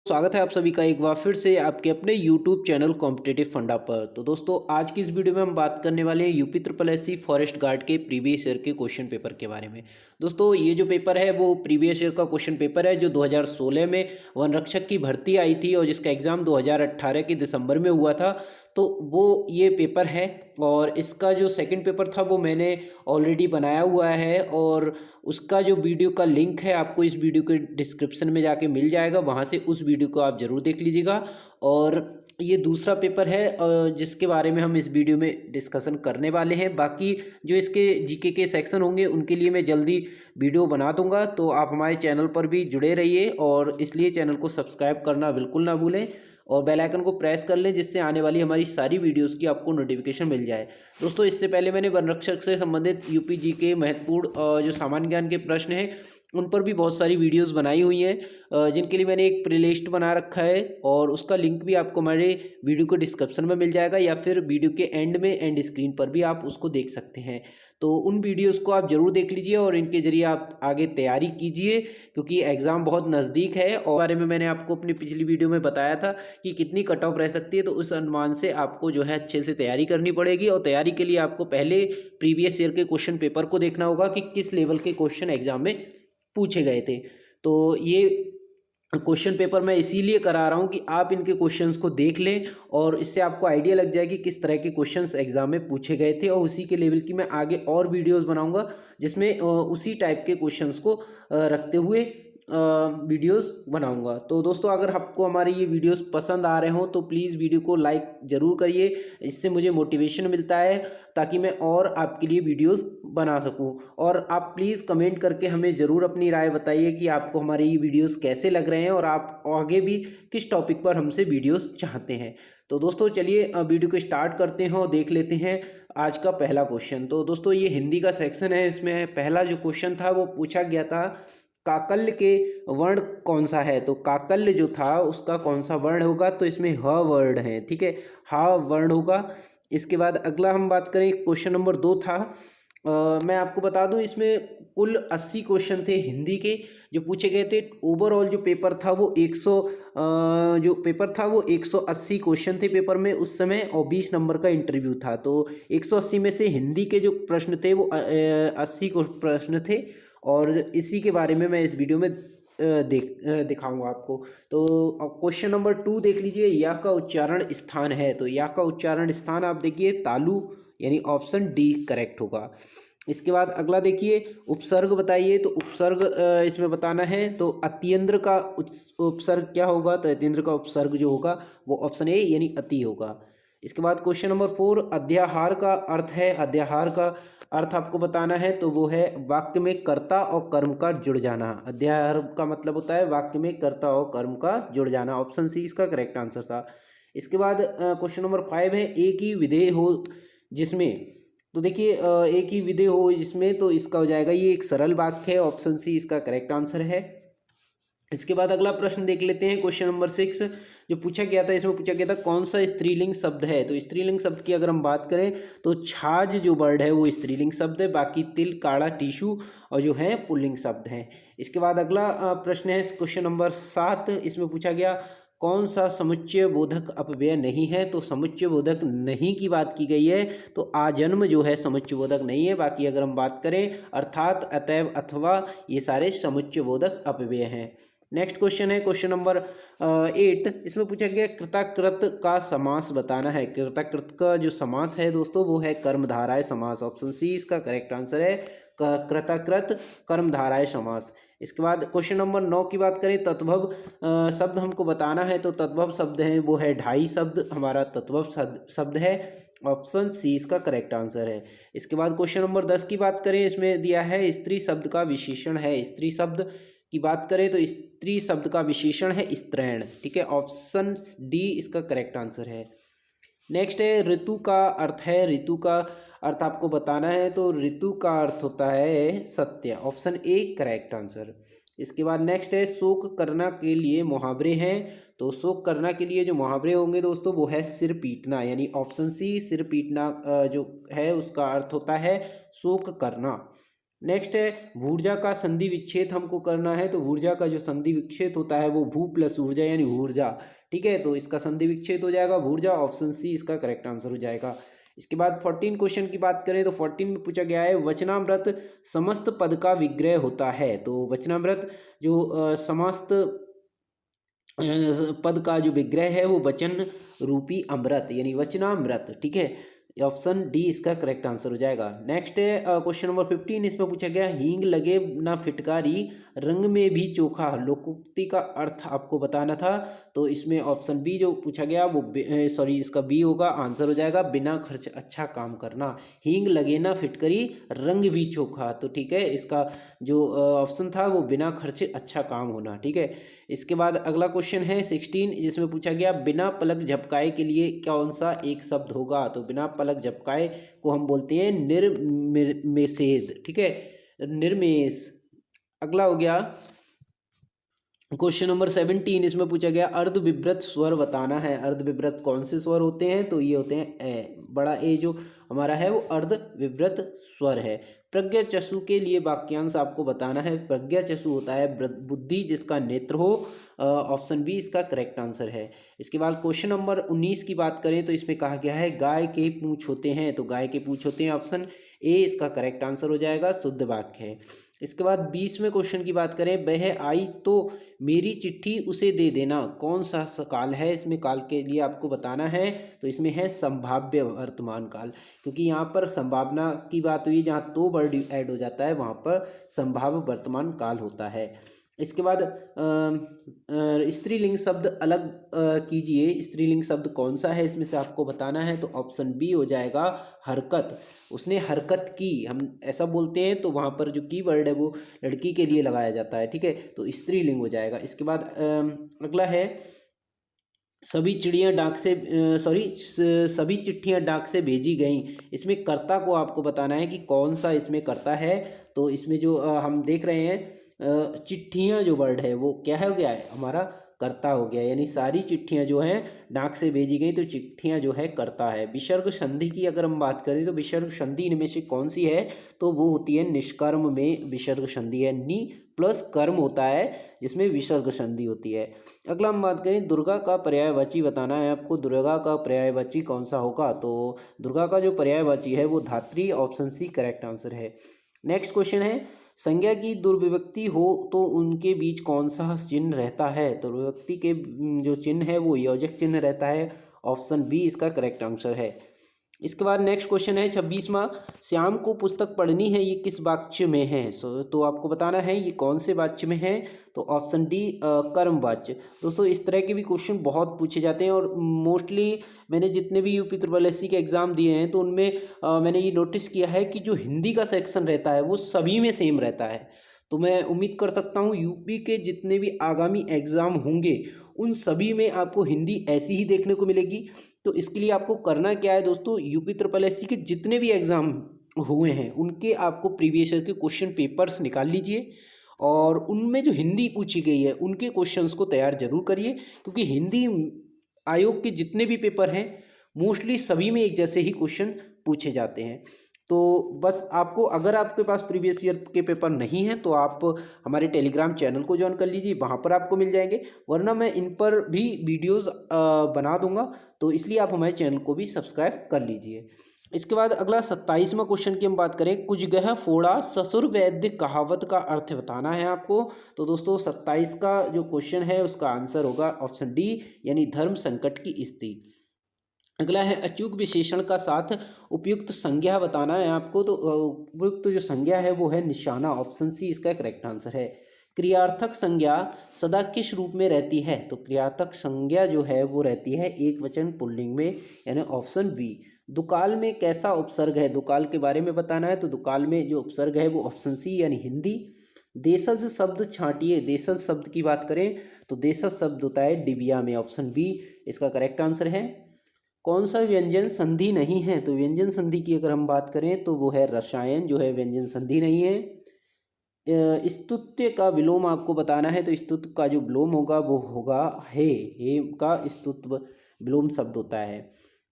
स्वागत है आप सभी का एक बार फिर से आपके अपने YouTube चैनल कॉम्पिटिटिव फंडा पर। तो दोस्तों आज की इस वीडियो में हम बात करने वाले हैं UP triple SC forest guard के प्रीवियस ईयर के क्वेश्चन पेपर के बारे में। दोस्तों ये जो पेपर है वो प्रीवियस ईयर का क्वेश्चन पेपर है जो 2016 में वन रक्षक की भर्ती आई थी और जिसका एग्ज़ाम 2018 के दिसंबर में हुआ था। तो वो ये पेपर है और इसका जो सेकंड पेपर था वो मैंने ऑलरेडी बनाया हुआ है और उसका जो वीडियो का लिंक है आपको इस वीडियो के डिस्क्रिप्शन में जाके मिल जाएगा, वहाँ से उस वीडियो को आप ज़रूर देख लीजिएगा। और ये दूसरा पेपर है जिसके बारे में हम इस वीडियो में डिस्कशन करने वाले हैं। बाकी जो इसके जीके के सेक्शन होंगे उनके लिए मैं जल्दी वीडियो बना दूंगा, तो आप हमारे चैनल पर भी जुड़े रहिए और इसलिए चैनल को सब्सक्राइब करना बिल्कुल ना भूलें और बेल आइकन को प्रेस कर लें जिससे आने वाली हमारी सारी वीडियोस की आपको नोटिफिकेशन मिल जाए। दोस्तों इससे पहले मैंने वन रक्षक से संबंधित यूपी जी के महत्वपूर्ण जो सामान्य ज्ञान के प्रश्न हैं उन पर भी बहुत सारी वीडियोस बनाई हुई हैं, जिनके लिए मैंने एक प्लेलिस्ट बना रखा है और उसका लिंक भी आपको हमारे वीडियो को डिस्क्रिप्शन में मिल जाएगा या फिर वीडियो के एंड में एंड स्क्रीन पर भी आप उसको देख सकते हैं। तो उन वीडियोस को आप ज़रूर देख लीजिए और इनके ज़रिए आप आगे तैयारी कीजिए क्योंकि एग्ज़ाम बहुत नज़दीक है। और बारे में मैंने आपको अपनी पिछली वीडियो में बताया था कि कितनी कट ऑफ रह सकती है, तो उस अनुमान से आपको जो है अच्छे से तैयारी करनी पड़ेगी और तैयारी के लिए आपको पहले प्रीवियस ईयर के क्वेश्चन पेपर को देखना होगा कि किस लेवल के क्वेश्चन एग्ज़ाम में पूछे गए थे। तो ये क्वेश्चन पेपर मैं इसीलिए करा रहा हूँ कि आप इनके क्वेश्चंस को देख लें और इससे आपको आइडिया लग जाएगी किस तरह के क्वेश्चंस एग्जाम में पूछे गए थे और उसी के लेवल की मैं आगे और वीडियोस बनाऊंगा जिसमें उसी टाइप के क्वेश्चंस को रखते हुए वीडियोस बनाऊंगा। तो दोस्तों अगर आपको हमारे ये वीडियोस पसंद आ रहे हो तो प्लीज़ वीडियो को लाइक ज़रूर करिए, इससे मुझे मोटिवेशन मिलता है ताकि मैं और आपके लिए वीडियोस बना सकूं। और आप प्लीज़ कमेंट करके हमें ज़रूर अपनी राय बताइए कि आपको हमारे ये वीडियोस कैसे लग रहे हैं और आप आगे भी किस टॉपिक पर हमसे वीडियोस चाहते हैं। तो दोस्तों चलिए वीडियो को स्टार्ट करते हैं और देख लेते हैं आज का पहला क्वेश्चन। तो दोस्तों ये हिंदी का सेक्शन है, इसमें पहला जो क्वेश्चन था वो पूछा गया था काकल्य के वर्ण कौन सा है। तो काकल्य जो था उसका कौन सा वर्ण होगा, तो इसमें ह वर्ण है, ठीक है, हा वर्ण होगा। इसके बाद अगला हम बात करें क्वेश्चन नंबर 2 था। मैं आपको बता दूं इसमें कुल 80 क्वेश्चन थे हिंदी के जो पूछे गए थे। ओवरऑल जो पेपर था वो 180 क्वेश्चन थे पेपर में उस समय और 20 नंबर का इंटरव्यू था। तो 180 में से हिंदी के जो प्रश्न थे वो 80 प्रश्न थे और इसी के बारे में मैं इस वीडियो में दिखाऊंगा आपको। तो क्वेश्चन नंबर 2 देख लीजिए, या का उच्चारण स्थान है। तो या का उच्चारण स्थान आप देखिए तालु, यानी ऑप्शन डी करेक्ट होगा। इसके बाद अगला देखिए उपसर्ग बताइए। तो उपसर्ग इसमें बताना है तो अत्यंद्र का उपसर्ग क्या होगा, तो अत्यंद्र का उपसर्ग जो होगा वो ऑप्शन ए यानी अति होगा। इसके बाद क्वेश्चन नंबर 4 अध्याहार का अर्थ है। अध्याहार का अर्थ आपको बताना है तो वो है वाक्य में कर्ता और कर्म का जुड़ जाना। अध्याहार का मतलब होता है वाक्य में कर्ता और कर्म का जुड़ जाना। ऑप्शन सी इसका करेक्ट आंसर था। इसके बाद क्वेश्चन नंबर 5 है एक ही विधेय हो जिसमें। तो देखिए एक ही विधेय हो जिसमें, तो इसका हो जाएगा ये एक सरल वाक्य है, ऑप्शन सी इसका करेक्ट आंसर है। इसके बाद अगला प्रश्न देख लेते हैं क्वेश्चन नंबर 6 जो पूछा गया था। इसमें पूछा गया था कौन सा स्त्रीलिंग शब्द है। तो स्त्रीलिंग शब्द की अगर हम बात करें तो छाछ जो वर्ड है वो स्त्रीलिंग शब्द है, बाकी तिल काढ़ा टिश्यू और जो है पुल्लिंग शब्द हैं। इसके बाद अगला प्रश्न है क्वेश्चन नंबर 7। इसमें पूछा गया कौन सा समुच्चय बोधक अपव्यय नहीं है। तो समुच्चय बोधक नहीं की बात की गई है, तो आजन्म जो है समुच्चय बोधक नहीं है। बाकी अगर हम बात करें अर्थात अतएव अथवा ये सारे समुच्चय बोधक अपव्यय हैं। नेक्स्ट क्वेश्चन है क्वेश्चन नंबर 8। इसमें पूछा गया कृताकृत का समास बताना है। कृताकृत का जो समास है दोस्तों वो है कर्मधारय समास। ऑप्शन सी इसका करेक्ट आंसर है, कृताकृत कर्मधारय समास। इसके बाद क्वेश्चन नंबर 9 की बात करें तद्भव शब्द हमको बताना है। तो तद्भव शब्द है वो है ढाई शब्द, हमारा तद्भव शब्द है, ऑप्शन सी इसका करेक्ट आंसर है। इसके बाद क्वेश्चन नंबर 10 की बात करें, इसमें दिया है स्त्री शब्द का विशेषण है। स्त्री शब्द की बात करें तो स्त्री शब्द का विशेषण है स्त्रैण, ठीक है, ऑप्शन डी इसका करेक्ट आंसर है। नेक्स्ट है ऋतु का अर्थ है। ऋतु का अर्थ आपको बताना है तो ऋतु का अर्थ होता है सत्य, ऑप्शन ए करेक्ट आंसर। इसके बाद नेक्स्ट है शोक करना के लिए मुहावरे हैं। तो शोक करना के लिए जो मुहावरे होंगे दोस्तों वो है सिर पीटना, यानी ऑप्शन सी सिर पीटना जो है उसका अर्थ होता है शोक करना। नेक्स्ट है भूर्जा का संधि विच्छेद हमको करना है, तो भूर्जा का जो संधि विच्छेद होता है वो भू प्लस ऊर्जा यानी ऊर्जा, ठीक है, तो इसका संधि विच्छेद हो जाएगा भूर्जा, ऑप्शन सी इसका करेक्ट आंसर हो जाएगा। इसके बाद 14 क्वेश्चन की बात करें तो 14 में पूछा गया है वचनामृत समस्त पद का विग्रह होता है, तो वचनामृत जो समस्त पद का जो विग्रह है वो वचन रूपी अमृत यानी वचनामृत, ठीक है, ऑप्शन डी इसका करेक्ट आंसर हो जाएगा। नेक्स्ट है क्वेश्चन नंबर 15, इसमें पूछा गया हींग लगे ना फिटकारी रंग में भी चोखा, लोकोक्ति का अर्थ आपको बताना था, तो इसमें ऑप्शन बी जो पूछा गया वो सॉरी इसका बी होगा, आंसर हो जाएगा बिना खर्च अच्छा काम करना, हींग लगे ना फिटकरी रंग भी चोखा, तो ठीक है इसका जो ऑप्शन था वो बिना खर्चे अच्छा काम होना, ठीक है। इसके बाद अगला क्वेश्चन है 16, जिसमें पूछा गया बिना पलक झपकाए के लिए कौन सा एक शब्द होगा, तो बिना पलक झपकाए को हम बोलते हैं निर्मेषेद, ठीक है, निर्मेष। अगला हो गया क्वेश्चन नंबर 17, इसमें पूछा गया अर्धविव्रत स्वर बताना है, अर्धविव्रत कौन से स्वर होते हैं, तो ये होते हैं ए, बड़ा ए जो हमारा है वो अर्धविव्रत स्वर है। प्रज्ञा चक्षु के लिए वाक्यांश आपको बताना है, प्रज्ञा चक्षु होता है बुद्धि जिसका नेत्र हो, ऑप्शन बी इसका करेक्ट आंसर है। इसके बाद क्वेश्चन नंबर 19 की बात करें तो इसमें कहा गया है गाय के पूंछ होते हैं, तो गाय के पूंछ होते हैं, ऑप्शन ए इसका करेक्ट आंसर हो जाएगा, शुद्ध वाक्य है। इसके बाद 20वें क्वेश्चन की बात करें वह आई तो मेरी चिट्ठी उसे दे देना, कौन सा काल है, इसमें काल के लिए आपको बताना है, तो इसमें है संभाव्य वर्तमान काल, क्योंकि यहाँ पर संभावना की बात हुई, जहाँ तो वर्ड ऐड हो जाता है वहाँ पर संभाव्य वर्तमान काल होता है। इसके बाद स्त्रीलिंग शब्द अलग कीजिए, स्त्रीलिंग शब्द कौन सा है इसमें से आपको बताना है, तो ऑप्शन बी हो जाएगा हरकत, उसने हरकत की, हम ऐसा बोलते हैं तो वहाँ पर जो की वर्ड है वो लड़की के लिए लगाया जाता है, ठीक है, तो स्त्रीलिंग हो जाएगा। इसके बाद अगला है सभी चिड़ियाँ डाक से सभी चिट्ठियाँ डाक से भेजी गईं, इसमें कर्ता को आपको बताना है कि कौन सा इसमें कर्ता है, तो इसमें जो हम देख रहे हैं चिट्ठियाँ जो वर्ड है वो क्या हो गया है हमारा कर्ता हो गया, यानी सारी चिट्ठियाँ जो हैं डाक से भेजी गई तो चिट्ठियाँ जो है कर्ता है। विसर्ग संधि की अगर हम बात करें तो विसर्ग संधि इनमें से कौन सी है, तो वो होती है निष्कर्म में विसर्ग संधि है, नी प्लस कर्म होता है जिसमें विसर्ग संधि होती है। अगला हम बात करें दुर्गा का पर्यायवाची बताना है आपको, दुर्गा का पर्यायवाची कौन सा होगा, तो दुर्गा का जो पर्यायवाची है वो धात्री, ऑप्शन सी करेक्ट आंसर है। नेक्स्ट क्वेश्चन है संज्ञा की दुर्विभक्ति हो तो उनके बीच कौन सा चिन्ह रहता है, तो विभक्ति के जो चिन्ह है वो योजक चिन्ह रहता है, ऑप्शन बी इसका करेक्ट आंसर है। इसके बाद नेक्स्ट क्वेश्चन है 26वां, श्याम को पुस्तक पढ़नी है ये किस वाक्य में है, तो आपको बताना है ये कौन से वाक्य में है, तो ऑप्शन डी कर्म वाच्य। दोस्तों इस तरह के भी क्वेश्चन बहुत पूछे जाते हैं और मोस्टली मैंने जितने भी यूपी ट्रिपल एससी के एग्ज़ाम दिए हैं तो उनमें मैंने ये नोटिस किया है कि जो हिंदी का सेक्शन रहता है वो सभी में सेम रहता है, तो मैं उम्मीद कर सकता हूँ यूपी के जितने भी आगामी एग्ज़ाम होंगे उन सभी में आपको हिंदी ऐसी ही देखने को मिलेगी। तो इसके लिए आपको करना क्या है दोस्तों, यूपी ट्रिपल एससी के जितने भी एग्ज़ाम हुए हैं उनके आपको प्रीवियस ईयर के क्वेश्चन पेपर्स निकाल लीजिए और उनमें जो हिंदी पूछी गई है उनके क्वेश्चंस को तैयार जरूर करिए, क्योंकि हिंदी आयोग के जितने भी पेपर हैं मोस्टली सभी में एक जैसे ही क्वेश्चन पूछे जाते हैं। तो बस आपको अगर आपके पास प्रीवियस ईयर के पेपर नहीं हैं तो आप हमारे टेलीग्राम चैनल को ज्वाइन कर लीजिए, वहाँ पर आपको मिल जाएंगे, वरना मैं इन पर भी वीडियोस बना दूंगा, तो इसलिए आप हमारे चैनल को भी सब्सक्राइब कर लीजिए। इसके बाद अगला 27वां क्वेश्चन की हम बात करें, कुछ गह फोड़ा ससुर वैद्य कहावत का अर्थ बताना है आपको, तो दोस्तों 27 का जो क्वेश्चन है उसका आंसर होगा ऑप्शन डी यानी धर्म संकट की स्थिति। अगला है अचूक विशेषण का साथ उपयुक्त संज्ञा बताना है आपको, तो उपयुक्त जो संज्ञा है वो है निशाना, ऑप्शन सी इसका करेक्ट आंसर है। क्रियार्थक संज्ञा सदा किस रूप में रहती है, तो क्रियार्थक संज्ञा जो है वो रहती है एक वचन पुल्लिंग में, यानी ऑप्शन बी। दुकाल में कैसा उपसर्ग है, दुकाल के बारे में बताना है, तो दुकाल में जो उपसर्ग है वो ऑप्शन सी यानी हिंदी। देशज शब्द छांटिए, देशज शब्द की बात करें तो देशज शब्द होता है डिबिया में, ऑप्शन बी इसका करेक्ट आंसर है। कौन सा व्यंजन संधि नहीं है, तो व्यंजन संधि की अगर हम बात करें तो वो है रसायन जो है व्यंजन संधि नहीं है। स्तुत्य का विलोम आपको बताना है, तो स्तुत्व का जो विलोम होगा वो होगा हे का स्तुत्व विलोम शब्द होता है।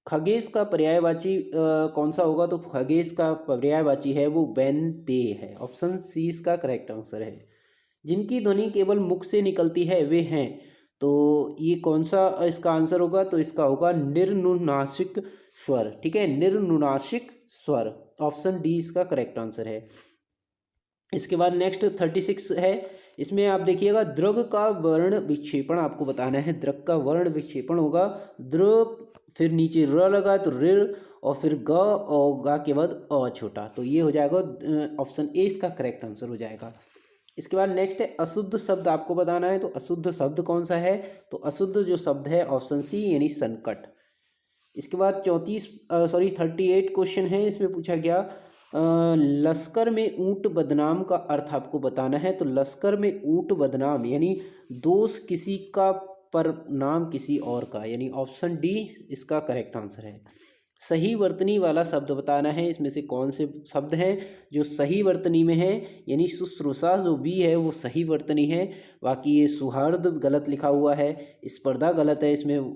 खगेश का पर्यायवाची कौन सा होगा? तो खगेश का पर्यायवाची है वो बेनते है। ऑप्शन सी इसका करेक्ट आंसर है। जिनकी ध्वनि केवल मुख से निकलती है वे हैं, तो ये कौन सा इसका आंसर होगा? तो इसका होगा निर्नुनासिक स्वर। ठीक है, निर्नुनासिक स्वर। ऑप्शन डी इसका करेक्ट आंसर है। इसके बाद नेक्स्ट 36 है। इसमें आप देखिएगा द्रग का वर्ण विक्षेपण आपको बताना है। द्रग का वर्ण विक्षेपण होगा द्र, फिर नीचे र लगा तो ऋ, और फिर ग, और गा के बाद अ छोटा, तो ये हो जाएगा ऑप्शन ए इसका करेक्ट आंसर हो जाएगा। इसके बाद नेक्स्ट है अशुद्ध शब्द आपको बताना है। तो अशुद्ध शब्द कौन सा है? तो अशुद्ध जो शब्द है ऑप्शन सी यानी संकट। इसके बाद 38 क्वेश्चन है। इसमें पूछा गया लश्कर में ऊंट बदनाम का अर्थ आपको बताना है। तो लश्कर में ऊंट बदनाम यानी दोष किसी का पर नाम किसी और का, यानी ऑप्शन डी इसका करेक्ट आंसर है। सही वर्तनी वाला शब्द बताना है। इसमें से कौन से शब्द हैं जो सही वर्तनी में है? यानी शुश्रूषा जो बी है वो सही वर्तनी है। बाकी ये सुहृद गलत लिखा हुआ है, स्पर्धा गलत है। इसमें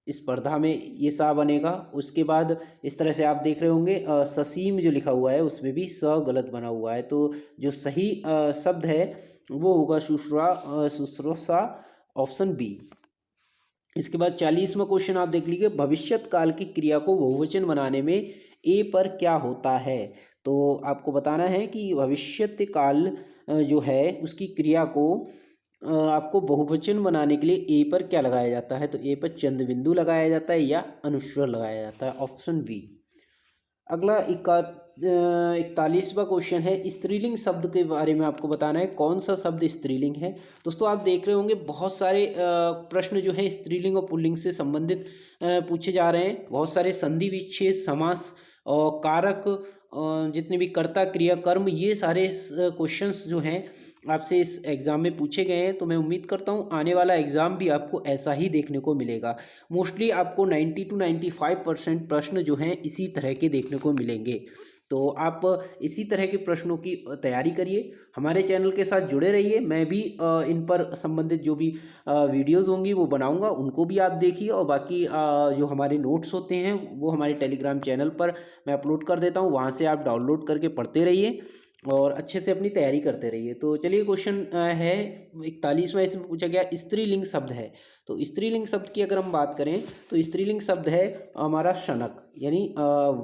स्पर्धा में ये सा बनेगा। उसके बाद इस तरह से आप देख रहे होंगे ससीम जो लिखा हुआ है उसमें भी स गलत बना हुआ है। तो जो सही शब्द है वो होगा शुश्रूषा, ऑप्शन बी। इसके बाद 40वां क्वेश्चन आप देख लीजिए, भविष्यत काल की क्रिया को बहुवचन बनाने में ए पर क्या होता है? तो आपको बताना है कि भविष्यत काल जो है उसकी क्रिया को आपको बहुवचन बनाने के लिए ए पर क्या लगाया जाता है? तो ए पर चंद बिंदु लगाया जाता है या अनुस्वर लगाया जाता है, ऑप्शन बी। अगला 41वां क्वेश्चन है, स्त्रीलिंग शब्द के बारे में आपको बताना है। कौन सा शब्द स्त्रीलिंग है? दोस्तों आप देख रहे होंगे बहुत सारे प्रश्न जो है स्त्रीलिंग और पुल्लिंग से संबंधित पूछे जा रहे हैं। बहुत सारे संधि विच्छेद समास और कारक जितने भी कर्ता क्रिया कर्म, ये सारे क्वेश्चंस जो हैं आपसे इस एग्ज़ाम में पूछे गए हैं। तो मैं उम्मीद करता हूँ आने वाला एग्ज़ाम भी आपको ऐसा ही देखने को मिलेगा। मोस्टली आपको 90 to 95% प्रश्न जो हैं इसी तरह के देखने को मिलेंगे। तो आप इसी तरह के प्रश्नों की तैयारी करिए, हमारे चैनल के साथ जुड़े रहिए। मैं भी इन पर संबंधित जो भी वीडियोज़ होंगी वो बनाऊंगा, उनको भी आप देखिए। और बाकी जो हमारे नोट्स होते हैं वो हमारे टेलीग्राम चैनल पर मैं अपलोड कर देता हूँ, वहाँ से आप डाउनलोड करके पढ़ते रहिए और अच्छे से अपनी तैयारी करते रहिए। तो चलिए क्वेश्चन है 41वां। इसमें पूछा गया स्त्रीलिंग शब्द है। तो स्त्रीलिंग शब्द की अगर हम बात करें तो स्त्रीलिंग शब्द है हमारा शनक, यानी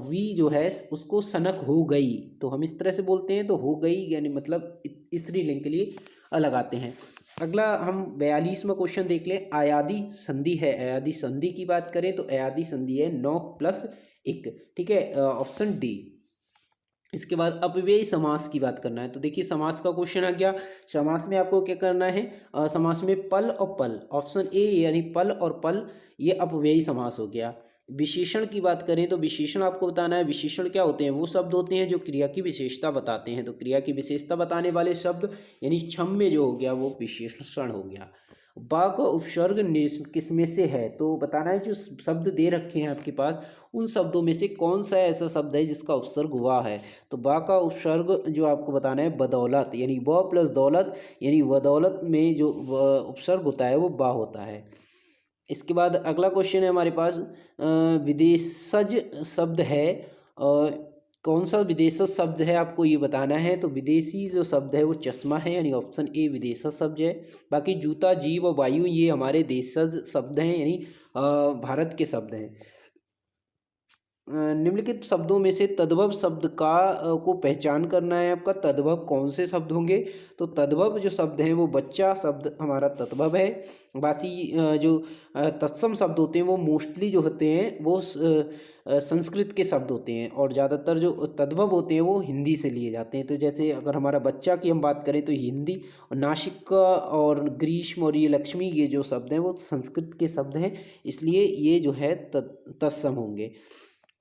वी जो है उसको सनक हो गई, तो हम इस तरह से बोलते हैं। तो हो गई यानी मतलब स्त्रीलिंग के लिए लगाते हैं। अगला हम 42वां क्वेश्चन देख लें, अयादी संधि है। अयादी संधि की बात करें तो अयादी संधि है नौक प्लस इक। ठीक है, ऑप्शन डी। इसके बाद अपव्ययी समास की बात करना है। तो देखिए समास का क्वेश्चन आ गया। समास में आपको क्या करना है? समास में पल और पल, ऑप्शन ए यानी पल और पल, ये अपव्ययी समास हो गया। विशेषण की बात करें तो विशेषण आपको बताना है। विशेषण क्या होते हैं? वो शब्द होते हैं जो क्रिया की विशेषता बताते हैं। तो क्रिया की विशेषता बताने वाले शब्द यानी क्षम्य जो हो गया वो विशेषण हो गया। बा का उपसर्ग किस में से है? तो बताना है जो शब्द दे रखे हैं आपके पास उन शब्दों में से कौन सा ऐसा शब्द है जिसका उपसर्ग वाह है। तो बा का उपसर्ग जो आपको बताना है बदौलत, यानी ब प्लस दौलत, यानी बदौलत में जो उपसर्ग होता है वो बा होता है। इसके बाद अगला क्वेश्चन है हमारे पास, विदेशज शब्द है। कौन सा विदेशज शब्द है आपको ये बताना है। तो विदेशी जो शब्द है वो चश्मा है, यानी ऑप्शन ए विदेशज शब्द है। बाकी जूता, जीव और वायु ये हमारे देशज शब्द हैं, यानी भारत के शब्द हैं। निम्नलिखित शब्दों में से तद्भव शब्द का को पहचान करना है आपका। तद्भव कौन से शब्द होंगे? तो तद्भव जो शब्द हैं वो बच्चा शब्द हमारा तद्भव है। बाकी जो तत्सम शब्द होते हैं वो मोस्टली जो होते हैं वो संस्कृत के शब्द होते हैं, और ज़्यादातर जो तद्भव होते हैं वो हिंदी से लिए जाते हैं। तो जैसे अगर हमारा बच्चा की हम बात करें तो हिंदी, और नासिक और ग्रीष्म और ये लक्ष्मी ये जो शब्द हैं वो संस्कृत के शब्द हैं, इसलिए ये जो है तत्सम होंगे।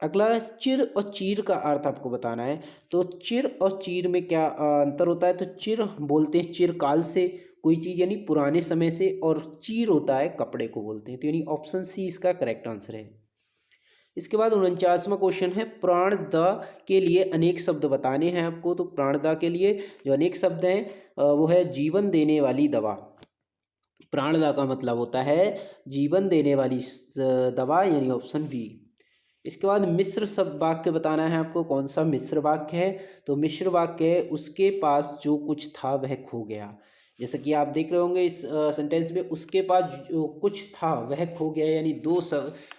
अगला चिर और चीर का अर्थ आपको बताना है। तो चिर और चीर में क्या अंतर होता है? तो चिर बोलते हैं चिरकाल से कोई चीज़ यानी पुराने समय से, और चीर होता है कपड़े को बोलते हैं। तो यानी ऑप्शन सी इसका करेक्ट आंसर है। इसके बाद 49वां क्वेश्चन है, प्राणदा के लिए अनेक शब्द बताने हैं आपको। तो प्राणदा के लिए जो अनेक शब्द हैं वो है जीवन देने वाली दवा। प्राणदा का मतलब होता है जीवन देने वाली दवा, यानी ऑप्शन बी। इसके बाद मिश्र सब वाक्य बताना है आपको। कौन सा मिश्र वाक्य है? तो मिश्र वाक्य है उसके पास जो कुछ था वह खो गया। जैसे कि आप देख रहे होंगे इस सेंटेंस में, उसके पास जो कुछ था वह खो गया, यानी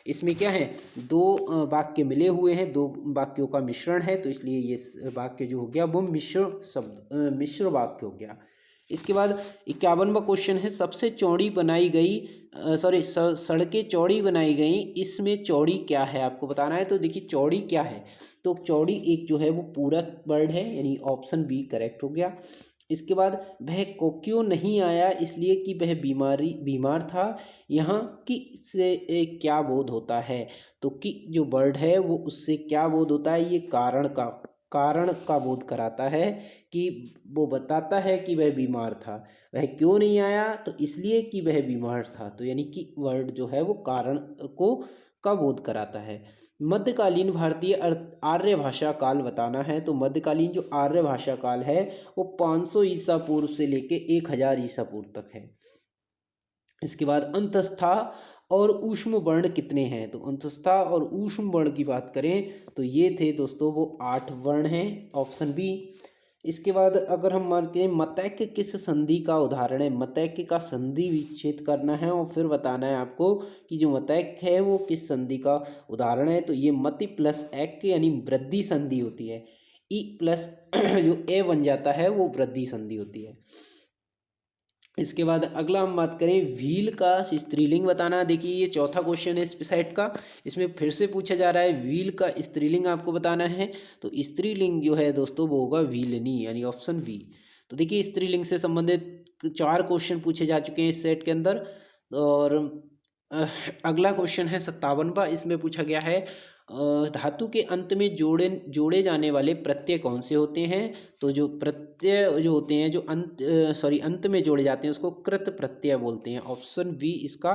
इसमें क्या है, दो वाक्य मिले हुए हैं, दो वाक्यों का मिश्रण है, तो इसलिए ये वाक्य जो हो गया वो मिश्र वाक्य हो गया। इसके बाद 51वां क्वेश्चन है, सबसे चौड़ी बनाई गई सड़कें चौड़ी बनाई गई, इसमें चौड़ी क्या है आपको बताना है। तो देखिए चौड़ी क्या है, तो चौड़ी एक जो है वो पूरक वर्ड है, यानी ऑप्शन बी करेक्ट हो गया। इसके बाद वह को क्यों नहीं आया, इसलिए कि वह बीमार था, यहाँ कि से क्या बोध होता है। तो कि जो वर्ड है वो उससे क्या बोध होता है, ये कारण का बोध कराता है, कि वो बताता है कि वह बीमार था। वह क्यों नहीं आया, तो इसलिए कि वह बीमार था, तो यानी कि वर्ड जो है वो कारण को का बोध कराता है। मध्यकालीन भारतीय आर्य भाषा काल बताना है। तो मध्यकालीन जो आर्य भाषा काल है वो 500 ईसा पूर्व से लेके 1000 ईसा पूर्व तक है। इसके बाद अंतस्था और ऊष्म वर्ण कितने हैं। तो अंतस्था और ऊष्म वर्ण की बात करें तो ये थे दोस्तों वो 8 वर्ण हैं, ऑप्शन बी। इसके बाद अगर हम मानते हैं मतैक्य किस संधि का उदाहरण है, मतैक्य का संधि विच्छेद करना है और फिर बताना है आपको कि जो मतैक्य है वो किस संधि का उदाहरण है। तो ये मति प्लस ऐक्य यानी वृद्धि संधि होती है। ई प्लस जो ए बन जाता है वो वृद्धि संधि होती है। इसके बाद अगला हम बात करें व्हील का स्त्रीलिंग बताना। देखिए ये चौथा क्वेश्चन है इस सेट का, इसमें फिर से पूछा जा रहा है व्हील का स्त्रीलिंग आपको बताना है। तो स्त्रीलिंग जो है दोस्तों वो होगा व्हीलनी, यानी ऑप्शन बी। तो देखिए स्त्रीलिंग से संबंधित 4 क्वेश्चन पूछे जा चुके हैं इस सेट के अंदर। और अगला क्वेश्चन है 57वां, इसमें पूछा गया है धातु के अंत में जोड़े जाने वाले प्रत्यय कौन से होते हैं। तो जो प्रत्यय जो होते हैं जो अंत में जोड़े जाते हैं उसको कृत प्रत्यय बोलते हैं, ऑप्शन बी इसका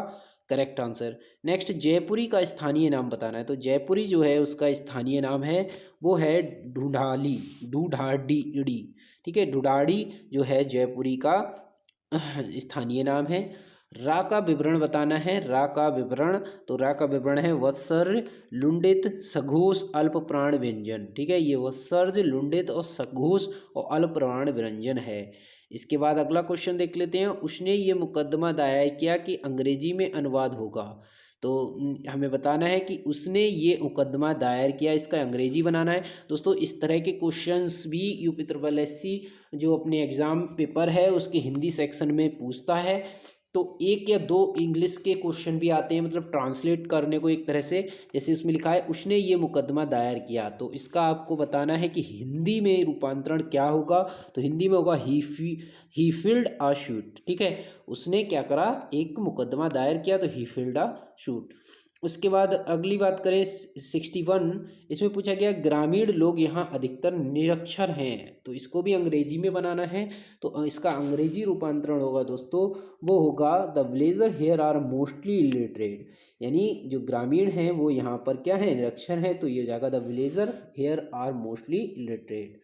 करेक्ट आंसर। नेक्स्ट जयपुरी का स्थानीय नाम बताना है। तो जयपुरी जो है उसका स्थानीय नाम है वो है ढूढ़ाड़ी। ठीक है, ढूढ़ाड़ी जो है जयपुरी का स्थानीय नाम है। रा का विवरण बताना है। रा का विवरण, तो रा का विवरण है वत्सर्य लुंडित सघोष अल्प प्राण व्यंजन। ठीक है, ये वत्सर्य लुंडित और सघोष और अल्प प्राण व्यंजन है। इसके बाद अगला क्वेश्चन देख लेते हैं, उसने ये मुकदमा दायर किया कि अंग्रेजी में अनुवाद होगा। तो हमें बताना है कि उसने ये मुकदमा दायर किया, इसका अंग्रेजी बनाना है। दोस्तों इस तरह के क्वेश्चंस भी यूपी ट्रिपल एससी जो अपने एग्ज़ाम पेपर है उसके हिंदी सेक्शन में पूछता है। तो 1 या 2 इंग्लिश के क्वेश्चन भी आते हैं, मतलब ट्रांसलेट करने को एक तरह से, जैसे उसमें लिखा है उसने ये मुकदमा दायर किया, तो इसका आपको बताना है कि हिंदी में रूपांतरण क्या होगा। तो हिंदी में होगा ही फिल्ड अ शूट। ठीक है, उसने क्या करा, एक मुकदमा दायर किया, तो ही फिल्ड अ शूट। उसके बाद अगली बात करें 61, इसमें पूछा गया ग्रामीण लोग यहाँ अधिकतर निरक्षर हैं, तो इसको भी अंग्रेजी में बनाना है। तो इसका अंग्रेजी रूपांतरण होगा दोस्तों वो होगा the villager here are mostly illiterate, यानी जो ग्रामीण हैं वो यहाँ पर क्या है, निरक्षर हैं, तो ये हो जाएगा the villager here are mostly illiterate.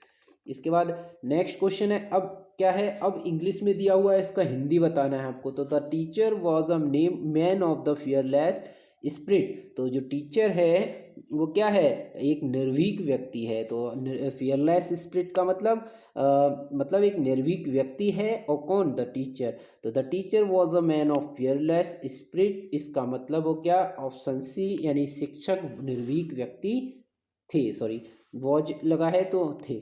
इसके बाद नेक्स्ट क्वेश्चन है, अब क्या है, अब इंग्लिश में दिया हुआ है, इसका हिंदी बताना है आपको। तो the teacher was a name man of the fearless spirit. तो जो टीचर है वो क्या है, एक निर्भीक व्यक्ति है। तो फियरलेस स्पिरिट का मतलब एक निर्भीक व्यक्ति है। और कौन, द टीचर। तो the teacher was a man of fearless spirit, इसका मतलब हो गया ऑप्शन सी, यानी शिक्षक निर्भीक व्यक्ति थे, सॉरी वॉज लगा है तो थे।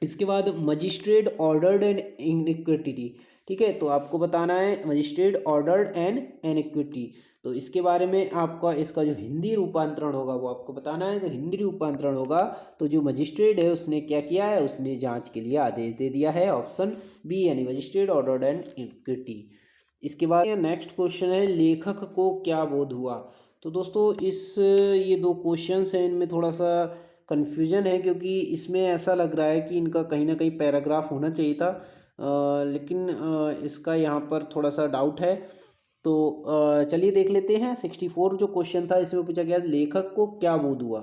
इसके बाद मजिस्ट्रेट ऑर्डर्ड एंड इनइक्विटी। ठीक है, तो आपको बताना है मजिस्ट्रेट ऑर्डर्ड एंड इनइक्विटी, तो इसके बारे में आपका इसका जो हिंदी रूपांतरण होगा वो आपको बताना है। तो हिंदी रूपांतरण होगा, तो जो मजिस्ट्रेट है उसने क्या किया है, उसने जांच के लिए आदेश दे दिया है, ऑप्शन बी, यानी मजिस्ट्रेट ऑर्डर्ड एंड इनइक्विटी। इसके बाद नेक्स्ट क्वेश्चन है लेखक को क्या बोध हुआ। तो दोस्तों ये 2 क्वेश्चंस हैं, इनमें थोड़ा सा कन्फ्यूजन है, क्योंकि इसमें ऐसा लग रहा है कि इनका कहीं ना कहीं पैराग्राफ होना चाहिए था, लेकिन इसका यहाँ पर थोड़ा सा डाउट है। तो चलिए देख लेते हैं। 64 जो क्वेश्चन था इसमें पूछा गया लेखक को क्या बोध हुआ।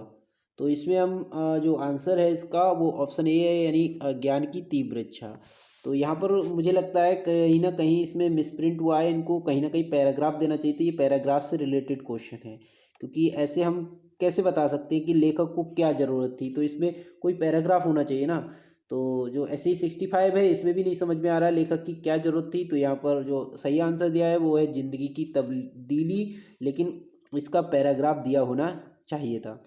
तो इसमें हम जो आंसर है इसका वो ऑप्शन ए है, यानी ज्ञान की तीव्र इच्छा। तो यहाँ पर मुझे लगता है कहीं ना कहीं इसमें मिसप्रिंट हुआ है, इनको कहीं ना कहीं पैराग्राफ देना चाहिए था। ये पैराग्राफ से रिलेटेड क्वेश्चन है, क्योंकि ऐसे हम कैसे बता सकते हैं कि लेखक को क्या ज़रूरत थी, तो इसमें कोई पैराग्राफ होना चाहिए ना। तो जो SE 65 है इसमें भी नहीं समझ में आ रहा है लेखक की क्या ज़रूरत थी। तो यहाँ पर जो सही आंसर दिया है वो है ज़िंदगी की तब्दीली, लेकिन इसका पैराग्राफ दिया होना चाहिए था।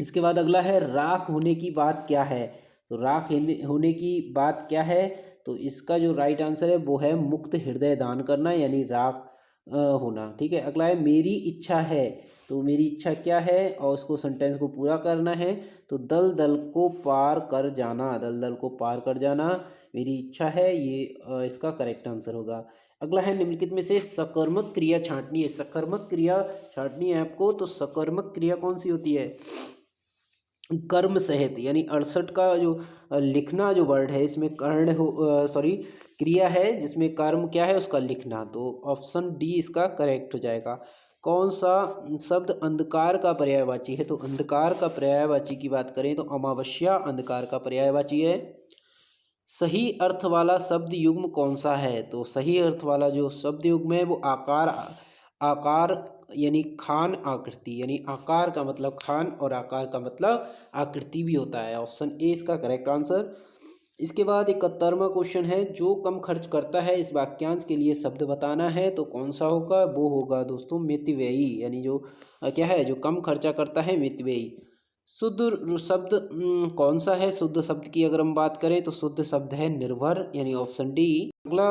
इसके बाद अगला है राख होने की बात क्या है। तो राख होने की बात क्या है, तो इसका जो राइट आंसर है वो है मुक्त हृदय दान करना, यानी राख होना। ठीक है, अगला है मेरी इच्छा है। तो मेरी इच्छा क्या है और उसको सेंटेंस को पूरा करना है। तो दल दल को पार कर जाना, दल दल को पार कर जाना मेरी इच्छा है, ये इसका करेक्ट आंसर होगा। अगला है निम्नलिखित में से सकर्मक क्रिया छांटनी है। सकर्मक क्रिया छांटनी है आपको, तो सकर्मक क्रिया कौन सी होती है? कर्म सहित, यानी 68 का जो लिखना जो वर्ड है इसमें कर्ण हो, सॉरी क्रिया है जिसमें कर्म क्या है उसका लिखना। तो ऑप्शन डी इसका करेक्ट हो जाएगा। कौन सा शब्द अंधकार का पर्यायवाची है? तो अंधकार का पर्यायवाची की बात करें तो अमावस्या अंधकार का पर्यायवाची है। सही अर्थ वाला शब्द युग्म कौन सा है? तो सही अर्थ वाला जो शब्द युग्म है वो आकार, आकार यानी खान आकृति, यानी आकार का मतलब खान और आकार का मतलब आकृति भी होता है। ऑप्शन ए इसका करेक्ट आंसर। इसके बाद 71वां क्वेश्चन है, जो कम खर्च करता है इस वाक्यांश के लिए शब्द बताना है। तो कौन सा होगा? वो होगा दोस्तों मितव्ययी, यानी जो क्या है, जो कम खर्चा करता है मितव्ययी। शुद्ध शब्द कौन सा है? शुद्ध शब्द की अगर हम बात करें तो शुद्ध शब्द है निर्भर, यानी ऑप्शन डी। अगला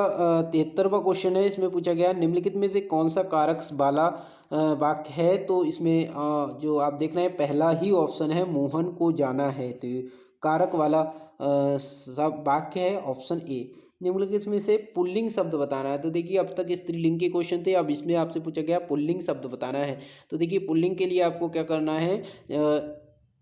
73वां क्वेश्चन है, इसमें पूछा गया निम्नलिखित में से कौन सा कारक वाला वाक्य है। तो इसमें जो आप देख रहे हैं पहला ही ऑप्शन है मोहन को जाना है, तो ये कारक वाला सब वाक्य है, ऑप्शन ए। निम्नलिखित में से पुल्लिंग शब्द बताना है। तो देखिए अब तक स्त्रीलिंग के क्वेश्चन थे, अब इसमें आपसे पूछा गया पुल्लिंग शब्द बताना है। तो देखिए पुल्लिंग के लिए आपको क्या करना है,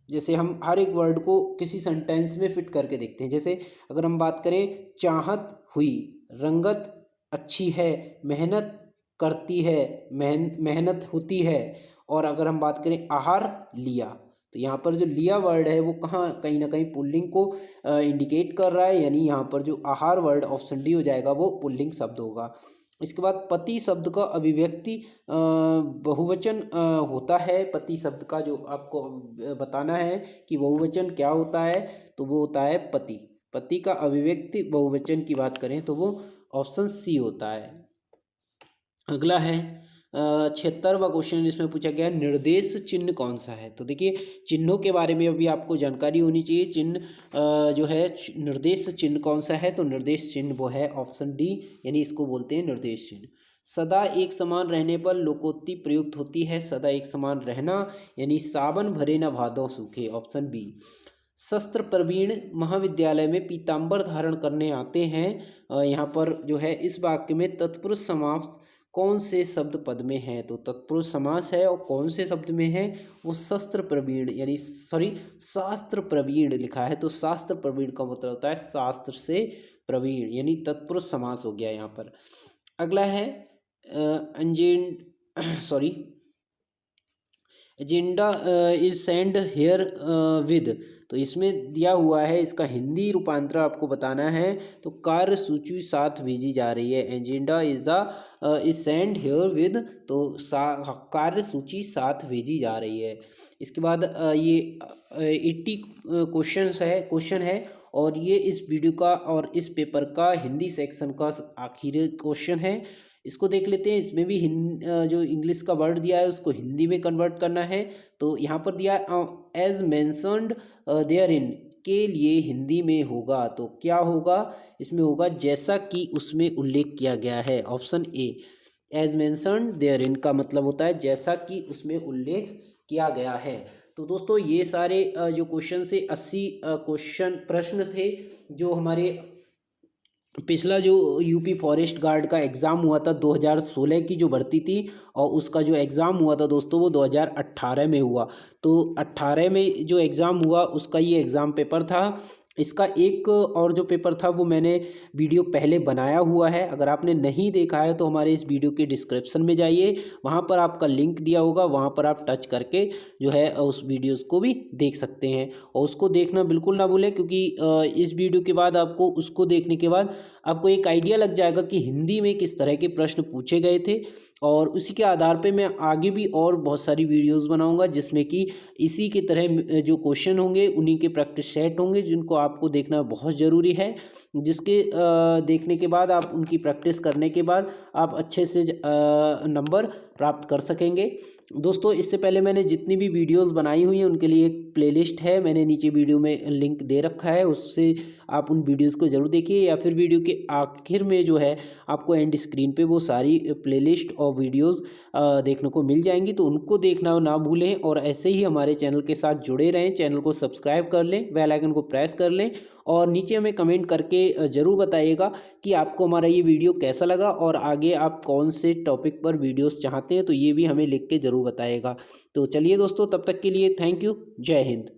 जैसे हम हर एक वर्ड को किसी सेंटेंस में फिट करके देखते हैं। जैसे अगर हम बात करें चाहत हुई, रंगत अच्छी है, मेहनत करती है, मेहनत होती है, और अगर हम बात करें आहार लिया, तो यहाँ पर जो लिया वर्ड है वो कहाँ कहीं ना कहीं पुल्लिंग को इंडिकेट कर रहा है, यानी यहाँ पर जो आहार वर्ड ऑप्शन डी हो जाएगा वो पुल्लिंग शब्द होगा। इसके बाद पति शब्द का अभिव्यक्ति बहुवचन होता है। पति शब्द का जो आपको बताना है कि बहुवचन क्या होता है, तो वो होता है पति। पति का अभिव्यक्ति बहुवचन की बात करें तो वो ऑप्शन सी होता है। अगला है 76वां क्वेश्चन, इसमें पूछा गया निर्देश चिन्ह कौन सा है। तो देखिए चिन्हों के बारे में अभी आपको जानकारी होनी चाहिए। चिन्ह जो है निर्देश चिन्ह कौन सा है, तो निर्देश चिन्ह वो है ऑप्शन डी, यानी इसको बोलते हैं निर्देश चिन्ह। सदा एक समान रहने पर लोकोक्ति प्रयुक्त होती है। सदा एक समान रहना यानी सावन भरे न भादों सूखे, ऑप्शन बी। शस्त्र प्रवीण महाविद्यालय में पीताम्बर धारण करने आते हैं। यहाँ पर जो है इस वाक्य में तत्पुरुष समास कौन से शब्द पद में है, तो तत्पुरुष समास है, और कौन से शब्द में है, वो शस्त्र प्रवीण यानी सॉरी शास्त्र प्रवीण लिखा है। तो शास्त्र प्रवीण का मतलब होता है शास्त्र से प्रवीण, यानी तत्पुरुष समास हो गया यहाँ पर। अगला है sorry agenda is send here with. तो इसमें दिया हुआ है, इसका हिंदी रूपांतर आपको बताना है। तो कार्य सूची साथ भेजी जा रही है। Agenda is the is send here with, तो कार्य सूची साथ भेजी जा रही है। इसके बाद ये 80 क्वेश्चन है, और ये इस वीडियो का और इस पेपर का हिंदी सेक्शन का आखिरी क्वेश्चन है। इसको देख लेते हैं। इसमें भी जो इंग्लिश का वर्ड दिया है उसको हिंदी में कन्वर्ट करना है। तो यहाँ पर दिया एज मैंसनड देयर इन के लिए हिंदी में होगा, तो क्या होगा इसमें? होगा जैसा कि उसमें उल्लेख किया गया है, option A. As mentioned there in का मतलब होता है जैसा कि उसमें उल्लेख किया गया है। तो दोस्तों ये सारे जो क्वेश्चन से 80 क्वेश्चन प्रश्न थे, जो हमारे पिछला जो यूपी फॉरेस्ट गार्ड का एग्ज़ाम हुआ था 2016 की जो भर्ती थी, और उसका जो एग्ज़ाम हुआ था दोस्तों वो 2018 में हुआ। तो 18 में जो एग्ज़ाम हुआ उसका ये एग्ज़ाम पेपर था। इसका एक और जो पेपर था वो मैंने वीडियो पहले बनाया हुआ है, अगर आपने नहीं देखा है तो हमारे इस वीडियो के डिस्क्रिप्शन में जाइए, वहाँ पर आपका लिंक दिया होगा, वहाँ पर आप टच करके जो है उस वीडियोस को भी देख सकते हैं। और उसको देखना बिल्कुल ना भूलें, क्योंकि इस वीडियो के बाद आपको उसको देखने के बाद आपको एक आइडिया लग जाएगा कि हिंदी में किस तरह के प्रश्न पूछे गए थे। और उसी के आधार पे मैं आगे भी और बहुत सारी वीडियोस बनाऊंगा, जिसमें कि इसी की तरह जो क्वेश्चन होंगे उन्हीं के प्रैक्टिस सेट होंगे, जिनको आपको देखना बहुत ज़रूरी है, जिसके देखने के बाद आप उनकी प्रैक्टिस करने के बाद आप अच्छे से नंबर प्राप्त कर सकेंगे। दोस्तों, इससे पहले मैंने जितनी भी वीडियोस बनाई हुई हैं उनके लिए एक प्लेलिस्ट है, मैंने नीचे वीडियो में लिंक दे रखा है, उससे आप उन वीडियोस को ज़रूर देखिए, या फिर वीडियो के आखिर में जो है आपको एंड स्क्रीन पे वो सारी प्लेलिस्ट और वीडियोस देखने को मिल जाएंगी, तो उनको देखना ना भूलें। और ऐसे ही हमारे चैनल के साथ जुड़े रहें, चैनल को सब्सक्राइब कर लें, बेल आइकन को प्रेस कर लें, और नीचे हमें कमेंट करके ज़रूर बताइएगा कि आपको हमारा ये वीडियो कैसा लगा और आगे आप कौन से टॉपिक पर वीडियोस चाहते हैं, तो ये भी हमें लिख के ज़रूर बताइएगा। तो चलिए दोस्तों, तब तक के लिए थैंक यू। जय हिंद।